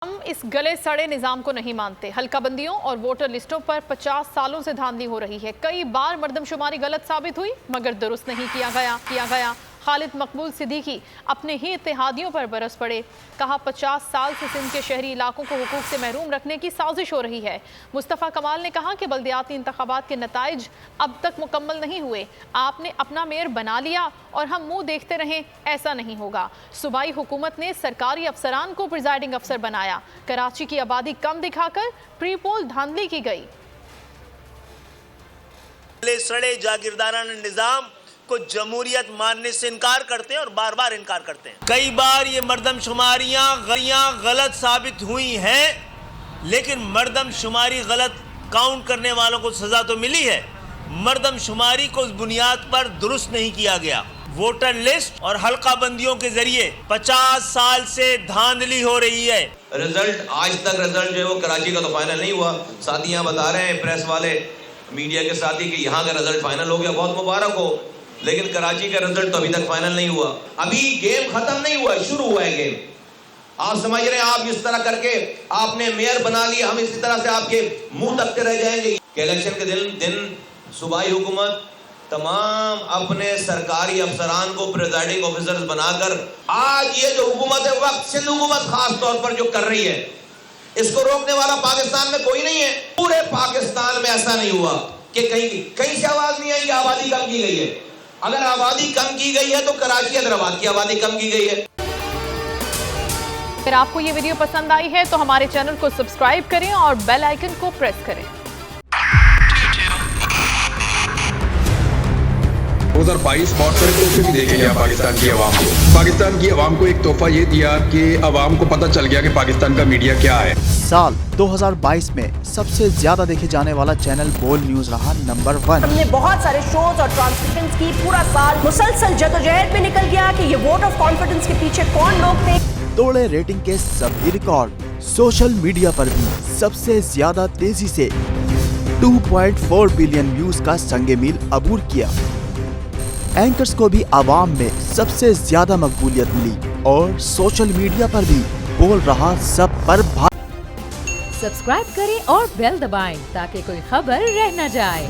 ہم اس گلے سڑے نظام کو نہیں مانتے۔ حلقہ بندیوں اور ووٹر لسٹوں پر 50 سالوں سے دھاندلی ہو رہی ہے۔ کئی بار مردم شماری غلط ثابت ہوئی مگر درست نہیں کیا گیا۔ خالد مقبول صدیقی اپنے ہی اتحادیوں پر برس پڑے، کہا 50 سال سے سندھ کے شہری علاقوں کو حقوق سے محروم رکھنے کی سازش ہو رہی ہے۔ مصطفیٰ کمال نے کہا کہ بلدیاتی انتخابات کے نتائج اب تک مکمل نہیں ہوئے، آپ نے اپنا میئر بنا لیا اور ہم منہ دیکھتے رہیں، ایسا نہیں ہوگا۔ صوبائی حکومت نے سرکاری افسران کو پریزائڈنگ افسر بنایا، کراچی کی آبادی کم دکھا کر پری پول دھاندلی کی گئی۔ سڑے جاگیردارانہ نظام کو جمہوریت ماننے سے انکار کرتے ہیں اور بار بار انکار کرتے ہیں۔ کئی بار یہ مردم شماریاں غلط ثابت ہوئی ہیں، لیکن مردم شماری غلط کاؤنٹ کرنے والوں کو سزا تو ملی ہے، مردم شماری کو اس بنیاد پر درست نہیں کیا گیا۔ ووٹر لسٹ اور حلقہ بندیوں کے ذریعے 50 سال سے دھاندلی ہو رہی ہے۔ رزلٹ آج تک رزلٹ جو ہے وہ کراچی کا تو فائنل نہیں ہوا۔ ساتھی یہاں بتا رہے ہیں پریس والے، میڈیا کے ساتھی، کہ یہاں کا رزلٹ فائنل ہو گیا، بہت مبارک ہو، لیکن کراچی کا رزلٹ تو ابھی تک فائنل نہیں ہوا۔ ابھی گیم ختم نہیں ہوا ہے، شروع ہوا ہے گیم۔ آپ سمجھ رہے ہیں آپ اس طرح کر کے آپ نے میئر بنا لیا، ہم اسی طرح سے آپ کے منہ تکتے رہ جائیں گے کہ الیکشن کے دن صوبائی حکومت تمام اپنے سرکاری افسران کو پریزائڈنگ آفیسرز بنا کر، آج یہ جو حکومت ہے وقت سندھ حکومت خاص طور پر جو کر رہی ہے، اس کو روکنے والا پاکستان میں کوئی نہیں ہے۔ پورے پاکستان میں ایسا نہیں ہوا کہ کہیں سے آواز نہیں آئی کہ آبادی کم کی گئی ہے۔ اگر آبادی کم کی گئی ہے تو کراچی حیدرآباد کی آبادی کم کی گئی ہے۔ اگر آپ کو یہ ویڈیو پسند آئی ہے تو ہمارے چینل کو سبسکرائب کریں اور بیل آئیکن کو پریس کریں۔ 2022 بہت سارے تحفے بھی دیکھے گیا پاکستان کی عوام کو۔ پاکستان کی عوام کو ایک تحفہ یہ دیا کہ عوام کو پتہ چل گیا کہ پاکستان کا میڈیا کیا ہے۔ سال 2022 میں سب سے زیادہ دیکھے جانے والا چینل بول نیوز رہا نمبر 1۔ ہم نے بہت سارے شوز اور ٹرانسمیشنز کی، پورا سال مسلسل جدوجہد میں نکل گیا کہ یہ ووٹ آف کانفیڈنس کے پیچھے کون لوگ تھے۔ توڑے ریٹنگ کے سبھی ریکارڈ۔ سوشل میڈیا پر بھی سب سے زیادہ تیزی سے 2.4 بلین ویوز کا سنگ میل عبور کیا۔ اینکرز کو بھی عوام میں سب سے زیادہ مقبولیت ملی اور سوشل میڈیا پر بھی بول رہا سب پر سبسکرائب کریں اور بیل دبائیں تاکہ کوئی خبر رہ نہ جائے۔